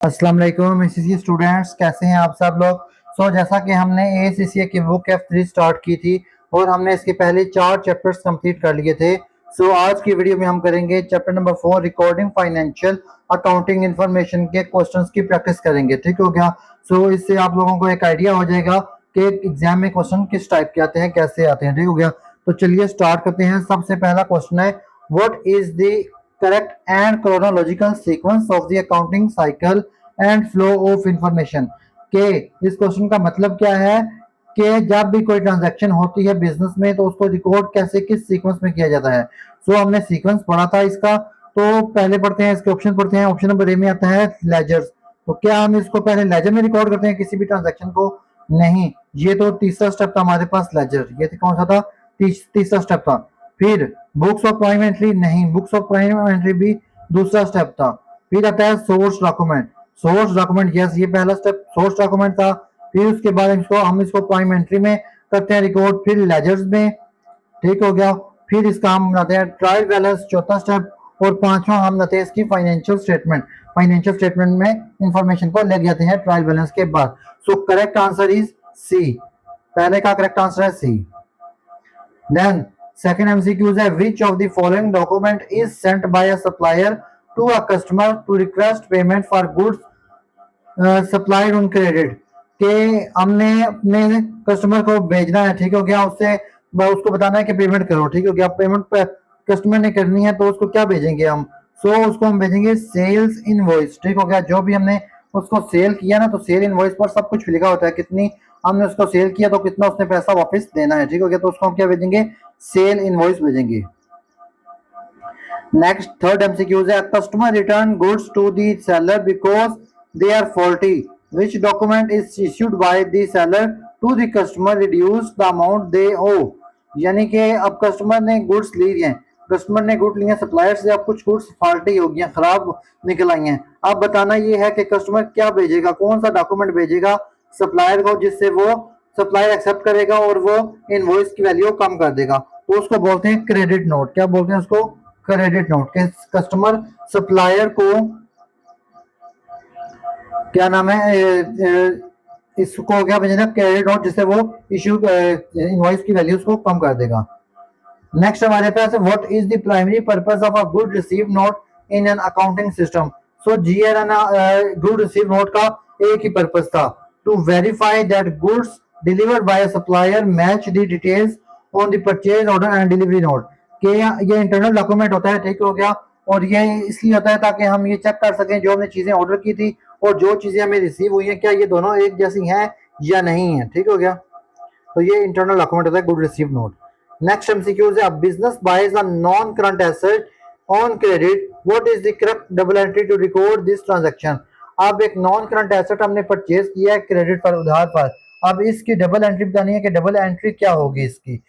अस्सलाम वालेकुम ACCA students, कैसे हैं आप सब लोग। जैसा कि हमने एसीसीए की बुक F3 स्टार्ट की थी और हमने इसके पहले 4 चैप्टर्स कंप्लीट कर लिए थे। आज की वीडियो में हम करेंगे chapter number 4 recording financial accounting information के क्वेश्चंस की प्रैक्टिस करेंगे। ठीक हो गया। इससे आप लोगों को एक आइडिया हो जाएगा कि एग्जाम में क्वेश्चन किस टाइप के आते हैं, कैसे आते हैं। ठीक हो गया। तो चलिए स्टार्ट करते हैं। सबसे पहला क्वेश्चन है, what is the correct and chronological sequence of the accounting cycle and flow of information. के इस क्वेश्चन का मतलब क्या है कि जब भी कोई ट्रांजैक्शन होती है बिजनेस में तो उसको रिकॉर्ड कैसे किस सीक्वेंस में किया जाता है। हमने सीक्वेंस पढ़ा था इसका। तो पहले पढ़ते हैं, इसके ऑप्शन पढ़ते हैं। ऑप्शन नंबर ए में आता है लेजर्स। तो क्या हम इसको पहले लेजर में रिकॉर्ड करते हैं किसी भी ट्रांजैक्शन को? नहीं, ये तो तीसरा स्टेप था हमारे पास लेजर। ये कौन सा था? तीसरा स्टेप था। फिर बुक्स ऑफ प्राइम एंट्री, नहीं, बुक्स ऑफ प्राइम एंट्री भी दूसरा स्टेप था। फिर आता है source document. Source document, yes, ये पहला स्टेप सोर्स डॉक्यूमेंट था। फिर उसके बाद हम इसको प्राइम एंट्री में करते हैं रिकॉर्ड, फिर लेजर्स में। ठीक हो गया। फिर इसका हम बनाते हैं ट्रायल बैलेंस, चौथा स्टेप। और पांचवा हम बनाते हैं इसकी फाइनेंशियल स्टेटमेंट। फाइनेंशियल स्टेटमेंट में इंफॉर्मेशन को ले जाते हैं ट्रायल बैलेंस के बाद। Correct answer is C. पहले का करेक्ट आंसर है सी। देन second MCQ है, which of the following document is sent by a supplier to a customer to request payment for goods supplied on credit। के हमने अपने customer को भेजना है। ठीक हो गया। उसको बताना है कि पेमेंट करो। ठीक हो गया। पेमेंट कस्टमर ने करनी है तो उसको क्या भेजेंगे हम? उसको हम भेजेंगे सेल्स इनवॉइस। ठीक हो गया। जो भी हमने उसको सेल किया ना, तो सेल इनवॉइस पर सब कुछ लिखा होता है, कितनी हमने उसको सेल किया तो कितना उसने पैसा वापस देना है। ठीक हो गया। तो उसको हम क्या भेजेंगे? सेल इनवॉइस भेजेंगे। नेक्स्ट थर्ड एमसीक्यू है, customer return goods to the seller because they are faulty, which document is issued by the seller to the customer reduce the amount they owe. यानी कि अब कस्टमर ने goods ली हैं, customer ने good लिए supplier से, अब कुछ गुड्स फॉल्टी हो गई, खराब निकल आई हैं। अब बताना ये है कि कस्टमर क्या भेजेगा, कौन सा डॉक्यूमेंट भेजेगा सप्लायर को जिससे वो सप्लायर एक्सेप्ट करेगा और वो इनवॉइस की वैल्यू कम कर देगा। तो उसको बोलते हैं क्रेडिट नोट। क्या बोलते हैं उसको? Credit note. के कस्टमर सप्लायर को क्या नाम है, इसको क्या भेजना? क्रेडिट नोट, जिससे वो इश्यू इनवॉइस की वैल्यूज को कम कर देगा। नेक्स्ट हमारे पास है, what is the primary purpose of a good receive note in an accounting system. GRN good receive note का एक ही पर्पस था, to verify that goods delivered by a supplier match the details on the purchase order and delivery note. के ये internal document होता है। ठीक हो गया। और ये इसलिए होता है ताकि हम ये चेक कर सकें जो हमने चीजें ऑर्डर की थी और जो चीजें हमें रिसीव हुई हैं, क्या ये दोनों एक जैसी हैं या नहीं है। ठीक हो गया। तो ये इंटरनल डॉक्यूमेंट होता है good receive note. Next MCQs है, business buys a non current asset on credit, what is the correct double entry to record this transaction. अब एक नॉन करंट एसेट हमने परचेज किया है क्रेडिट पर, उधार पर। अब इसकी डबल एंट्री बतानी है कि डबल एंट्री क्या होगी इसकी।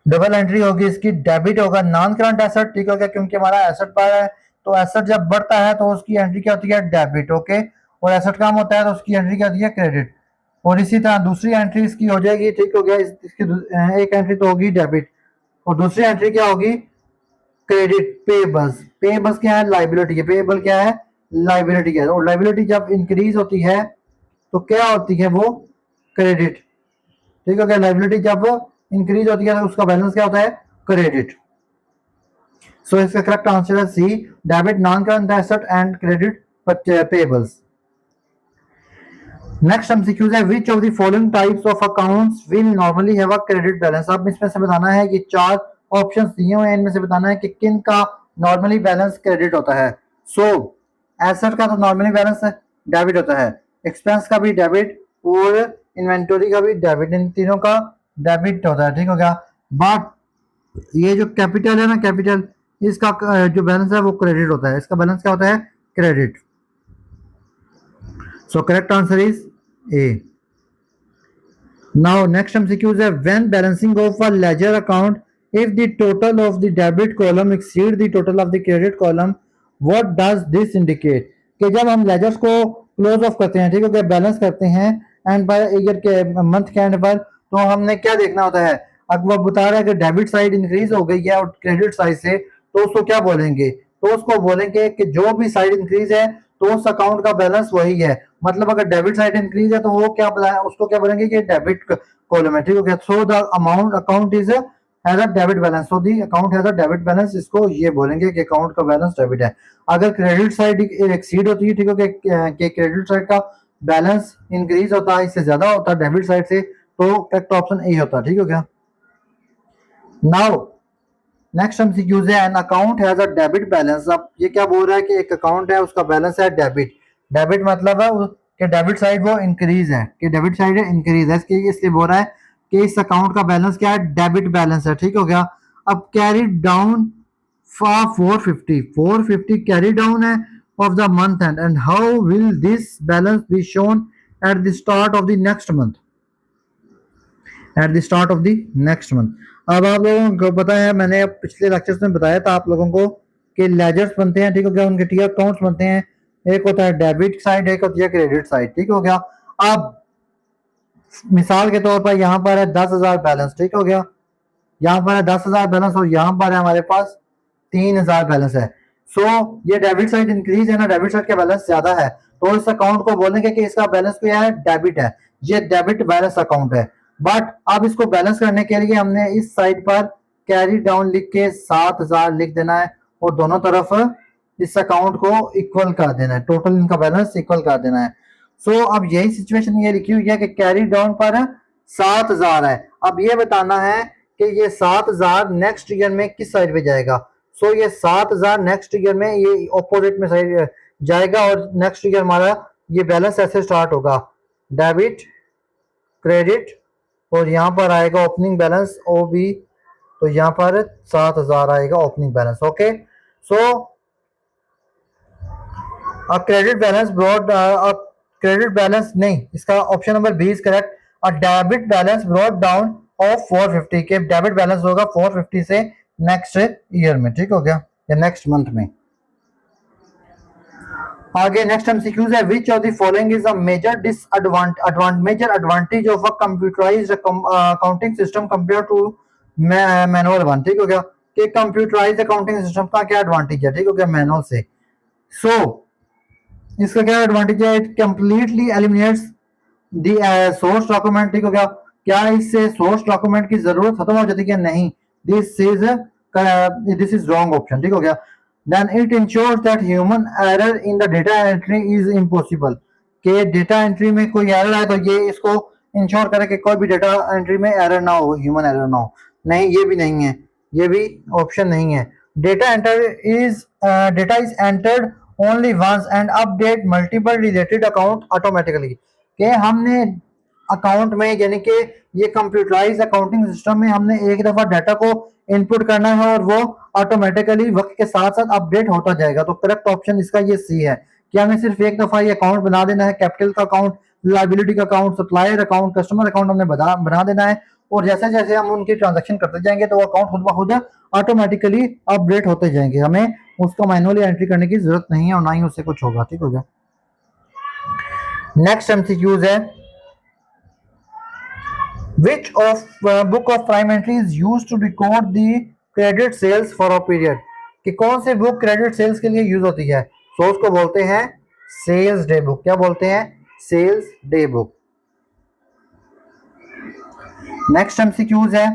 डबल एंट्री होगी इसकी, डेबिट होगा नॉन करंट एसेट। ठीक हो गया, क्योंकि हमारा एसेट बढ़ा है तो एसेट जब बढ़ता है तो उसकी एंट्री क्या होती है? डेबिट। ओके। और एसेट कम होता है तो उसकी एंट्री क्या होती है? क्रेडिट। और इसी तरह दूसरी एंट्री इसकी हो जाएगी। ठीक हो गया। इसकी एक एंट्री तो होगी डेबिट और दूसरी एंट्री क्या होगी? क्रेडिट। पेबल्स। पेबल्स क्या है? लाइबिलिटी है। पेबल क्या है? लाइबिलिटी है। और लाइबिलिटी जब इंक्रीज होती है तो क्या होती है? वो क्रेडिट। ठीक है। लाइबिलिटी जब इंक्रीज होती है तो उसका बैलेंस क्या होता है? क्रेडिट। इसका करेक्ट आंसर है C, debit non current asset and credit payables. Next MCQ है, which of the following types of accounts will normally have a credit balance. अब इसमें से बताना है, ये चार ऑप्शंस दिए हुए हैं, इनमें से बताना है कि किन का नॉर्मली बैलेंस क्रेडिट होता है। एसेट का तो नॉर्मली बैलेंस डेबिट होता है, एक्सपेंस का भी डेबिट और इन्वेंटरी का भी डेबिट, इन तीनों का डेबिट होता है। ठीक हो गया। बट ये जो कैपिटल है ना, कैपिटल, इसका जो बैलेंस है वो क्रेडिट होता है। इसका बैलेंस क्या होता है? Credit. Correct answer is A. Now next MCQ is, when balancing of a ledger account, if the total of the debit column exceed the total of the credit column, what does this indicate? कि जब हम ledgers को close of करते हैं, ठीक है, balance करते हैं एंड बाय ईयर के मंथ के एंड पर, तो हमने क्या देखना होता है? अब वो बता रहा है कि डेबिट साइड इंक्रीज हो गई है और क्रेडिट साइड से, तो उसको क्या बोलेंगे? तो उसको बोलेंगे कि जो भी साइड इंक्रीज है तो उस अकाउंट का बैलेंस वही है। मतलब अगर डेबिट साइड इंक्रीज है तो वो क्या बताया, उसको क्या बोलेंगे कि डेबिट कॉलम है, ठीक हो गया। So the amount account is has a debit balance, so the account has a debit balance, इसको ये बोलेंगे कि अकाउंट का बैलेंस डेबिट है। अगर क्रेडिट साइड एक्सीड होती है, ठीक है, कि क्रेडिट साइड का बैलेंस इंक्रीज होता है, इससे ज्यादा होता है डेबिट साइड से, तो करेक्ट ऑप्शन ए होता है, ठीक हो गया। नाउ नेक्स्ट एमसीक्यूज है, an account has a debit balance. अब ये क्या बोल रहा है कि एक अकाउंट है उसका बैलेंस है डेबिट। डेबिट मतलब है कि डेबिट साइड वो इंक्रीज है, कि डेबिट साइड इंक्रीज है, इसलिए बोल रहा है कि इस अकाउंट का बैलेंस क्या है, डेबिट बैलेंस है, ठीक हो गया। अब carry down for 450 carry down है of the month and how will this balance be shown at the start of the next month, at the start of the next month. अब आप लोगों को पता है, मैंने पिछले लेक्चर्स में बताया था आप लोगों को कि लेजर्स बनते हैं, ठीक हो गया, उनके टी अकाउंट्स बनते हैं। एक होता है डेबिट साइड, एक होती है क्रेडिट साइड, ठीक हो गया। अब मिसाल के तौर पर यहाँ पर है 10,000 बैलेंस, ठीक हो गया, यहाँ पर है 10,000 बैलेंस और यहाँ पर है हमारे पास 3,000 बैलेंस है। सो ये डेबिट साइड इंक्रीज है ना, डेबिट साइड का बैलेंस ज्यादा है, तो इस अकाउंट को बोलेंगे कि इसका बैलेंस क्या है, डेबिट है, ये डेबिट बैलेंस अकाउंट है। बट अब इसको बैलेंस करने के लिए हमने इस साइड पर कैरी डाउन लिख के 7,000 लिख देना है और दोनों तरफ इस अकाउंट को इक्वल कर देना है, टोटल इनका बैलेंस इक्वल कर देना है। सो अब यही सिचुएशन ये लिखी हुई है कि कैरी डाउन पर 7,000 है। अब ये बताना है कि ये 7,000 नेक्स्ट ईयर में किस साइड पे जाएगा। सो ये 7,000 नेक्स्ट ईयर में ये ऑपोजिट में साइड जाएगा और नेक्स्ट ईयर हमारा ये बैलेंस ऐसे स्टार्ट होगा, डेबिट क्रेडिट, और यहाँ पर आएगा ओपनिंग बैलेंस ओ बी, तो यहाँ पर 7,000 आएगा ओपनिंग बैलेंस। ओके, सो अब क्रेडिट बैलेंस ब्रॉड, अब क्रेडिट बैलेंस नहीं, इसका option number B is correct. A debit balance brought down of 450 के डेबिट बैलेंस होगा 450 से नेक्स्ट ईयर में, ठीक हो गया, या नेक्स्ट मंथ में। आगे नेक्स्ट एमसीक्यूज है, which of the following is a major major advantage of a computerised accounting system compare to manual one, ठीक हो गया, कि कंप्यूटराइज्ड अकाउंटिंग सिस्टम का क्या एडवांटेज है, ठीक हो गया, मैनुअल से। सो इसका क्या एडवांटेज है, it completely eliminates the source document, ठीक हो गया, क्या इससे सोर्स डॉक्यूमेंट की जरूरत खत्म हो जाती है, नहीं, दिस इज रॉन्ग ऑप्शन, ठीक हो गया। Then it ensures that human error in the data entry is impossible, कि डेटा एंट्री में कोई एरर है तो ये इसको इंश्योर करे कि कोई भी डेटा एंट्री में एरर ना हो, ह्यूमन एरर ना हो, नहीं ये भी नहीं है, ये भी ऑप्शन नहीं है। Data is entered only once and update multiple related account automatically, कि हमने अकाउंट में यानी कि ये कंप्यूटराइज अकाउंटिंग सिस्टम में हमने एक दफा डाटा को इनपुट करना है और वो ऑटोमेटिकली वक्त के साथ साथ अपडेट होता जाएगा। तो करेक्ट ऑप्शन इसका ये सी है कि हमें सिर्फ एक दफा ये अकाउंट बना देना है, कैपिटल का अकाउंट, लाइबिलिटी का account, supplier account, customer account हमने बना देना है, और जैसे जैसे हम उनकी ट्रांजेक्शन करते जाएंगे तो वो अकाउंट खुद ब खुद ऑटोमेटिकली अपडेट होते जाएंगे, हमें उसको मैनुअली एंट्री करने की जरूरत नहीं है और ना ही उससे कुछ होगा, ठीक हो गया। नेक्स्ट एमसीक्यूज है, which of book of prime entry is used to record the credit sales for a period, कि कौन से बुक क्रेडिट सेल्स के लिए यूज होती है, सो उसको बोलते हैं सेल्स डे बुक, क्या बोलते हैं, sales day book. Next MCQs है,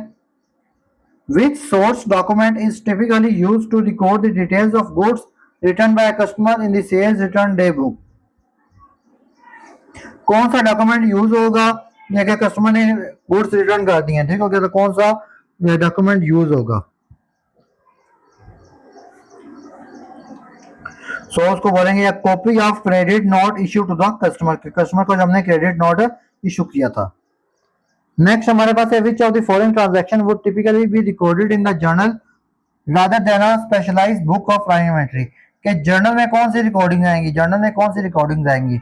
which source document is typically used to record the details of goods returned by a customer in the sales return day book, कौन सा डॉक्यूमेंट यूज होगा या customer ने goods return कर दिए, ठीक हो गया, तो कौन सा डॉक्यूमेंट यूज होगा। सो उसको बोलेंगे copy of credit note issue to the customer, customer को हमने क्रेडिट नोट इशू किया था। नेक्स्ट हमारे पास है, which of the following transaction would typically be recorded in the journal rather than a specialised book of prime entry, कि journal में कौन सी रिकॉर्डिंग आएंगी, जर्नल में कौन सी रिकॉर्डिंग आएंगी।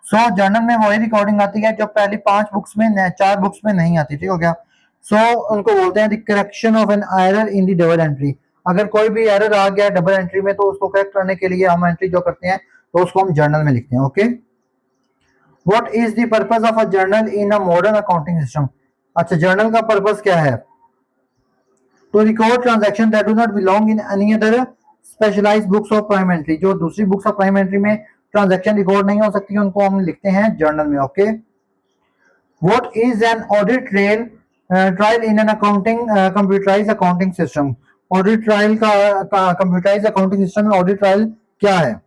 सो जर्नल में वही रिकॉर्डिंग आती है जो पहली 5 बुक्स में 4 बुक्स में नहीं आती, ठीक हो गया। सो उनको बोलते हैं the correction of an error in the double entry, अगर कोई भी एरर आ गया डबल एंट्री में तो उसको करेक्ट करने के लिए हम एंट्री जो करते हैं तो उसको हम जर्नल में लिखते हैं। Okay, what is the purpose of a journal in a modern accounting system, अच्छा जर्नल का पर्पस क्या है, to record transactions that do not belong in any other specialised books of prime entry, जो दूसरी books of prime entry में transaction record नहीं हो सकती, उनको हम लिखते हैं जर्नल में। Okay, what is an audit trail trial in an accounting computerised accounting system? Audit trial का कंप्यूटराइज्ड अकाउंटिंग सिस्टम में ऑडिट ट्रायल क्या है?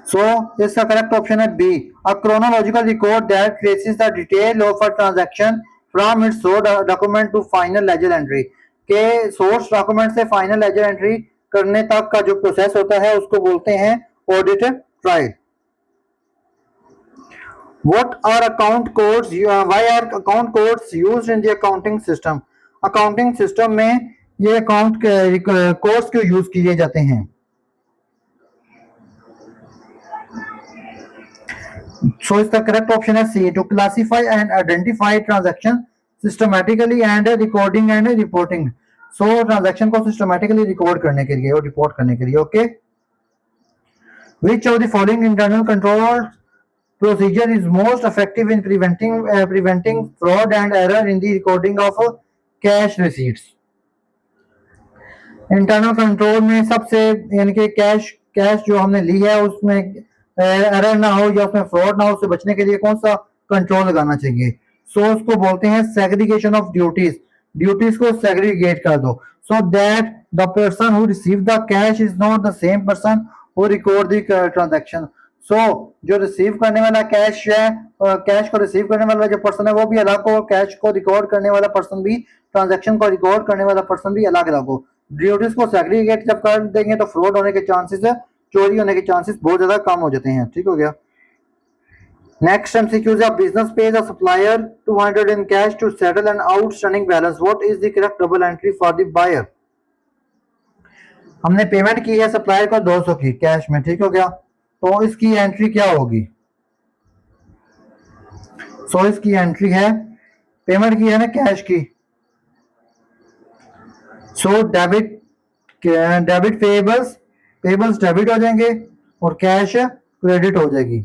So इसका करेक्ट ऑप्शन है B, a chronological record that traces the detail of a transaction from its source document to final ledger entry, के source document से final ledger entry करने तक का जो प्रोसेस होता है उसको बोलते हैं audit trial. What are account codes? Why are account codes used in the accounting system? Accounting system में ये अकाउंट कोड्स क्यों यूज किए जाते हैं? So इसका करेक्ट ऑप्शन है C, to classify and identify transaction systematically and recording and reporting. So transaction को systematically record करने के लिए और रिपोर्ट करने के लिए। Okay, which of the following internal control procedure is most effective in preventing fraud and error in the recording of cash receipts? Internal control में सबसे यानी कि कैश जो हमने ली है उसमें एरर ना हो या उसमें फ्रॉड ना हो, उससे बचने के लिए कौन सा कंट्रोल लगाना चाहिए? सो उसको बोलते हैं सेग्रीगेशन ऑफ ड्यूटीज। ड्यूटीज को सेग्रीगेट कर दो so that the person who receive the cash is not the same person who record the transaction. So जो रिसीव करने वाला कैश है, कैश को रिसीव करने वाला जो पर्सन है वो भी अलग हो, कैश को रिकॉर्ड करने वाला पर्सन भी, ट्रांजैक्शन को रिकॉर्ड करने वाला पर्सन भी अलग अलग हो। ड्यूटीज को सेग्रीगेट जब कर देंगे तो फ्रॉड होने के चांसेस है, चोरी होने के चांसेस बहुत ज्यादा कम हो जाते हैं। ठीक हो गया। नेक्स्ट एमसीक्यू है, business pays a supplier 200 in cash to settle an outstanding balance, what is the correct double entry for the buyer? हमने पेमेंट की है सप्लायर को 200 की कैश में, ठीक हो गया, तो इसकी एंट्री क्या होगी? सो इसकी एंट्री है, पेमेंट की है ना कैश की, सो डेबिट पेबल्स डेबिट हो जाएंगे और कैश क्रेडिट हो जाएगी।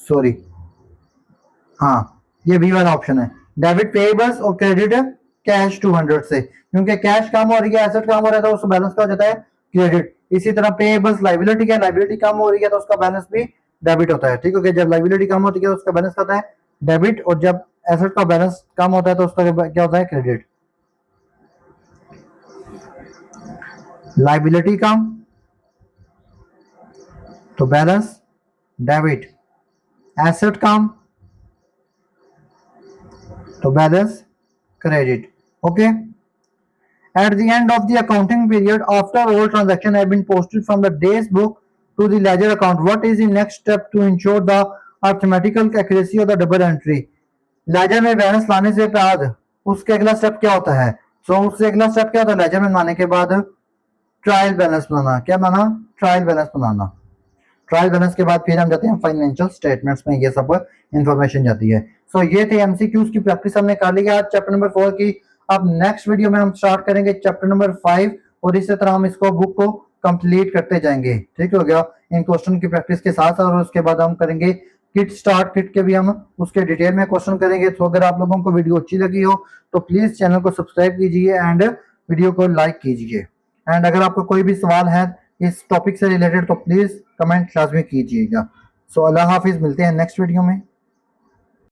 सॉरी, हाँ ये बी वाला ऑप्शन है, डेबिट पेबल्स और क्रेडिट कैश 200 से, क्योंकि कैश कम हो रही है, एसेट कम हो रहा है तो उसका बैलेंस क्या हो जाता है? क्रेडिट। इसी तरह पेबल्स लाइबिलिटी है, लाइबिलिटी कम हो रही है तो उसका बैलेंस भी डेबिट होता है। ठीक है, जब लाइबिलिटी कम होती है तो उसका बैलेंस क्या होता है? डेबिट, और जब एसेट का बैलेंस कम होता है तो उसका क्या होता है? क्रेडिट। लाइबिलिटी कम तो बैलेंस डेबिट, एसेट कम तो balance credit. Okay, at the end of the accounting period, after all transactions have been posted from the day's book to the ledger account, what is the next step to ensure the arithmetical accuracy of the double entry? Ledger में balance लाने से बाद उसके अगला step क्या होता है? सो उससे अगला स्टेप क्या होता है? लेजर में लाने के बाद ट्रायल बैलेंस बनाना। क्या बनाना? ट्रायल बैलेंस बनाना। ट्रायल बैलेंस के बाद फिर हम जाते हैं फाइनेंशियल स्टेटमेंट्स में, ये सब इंफॉर्मेशन जाती है। सो ये थे एमसीक्यूज की प्रैक्टिस हमने कर ली है आज चैप्टर नंबर 4 की। अब नेक्स्ट वीडियो में हम स्टार्ट करेंगे चैप्टर नंबर 5 और इसी तरह हम इसको बुक को कंप्लीट करते जाएंगे। ठीक हो गया, इन क्वेश्चन की प्रैक्टिस के साथ, और उसके बाद हम करेंगे किट स्टार्ट किट के भी हम उसके डिटेल में क्वेश्चन करेंगे। तो अगर आप लोगों को वीडियो अच्छी लगी हो तो प्लीज चैनल को सब्सक्राइब कीजिए एंड वीडियो को लाइक कीजिए। एंड अगर आपको कोई भी सवाल है इस टॉपिक से रिलेटेड तो प्लीज कमेंट लाजमी कीजिएगा। सो अल्लाह हाफिज, मिलते हैं नेक्स्ट वीडियो में।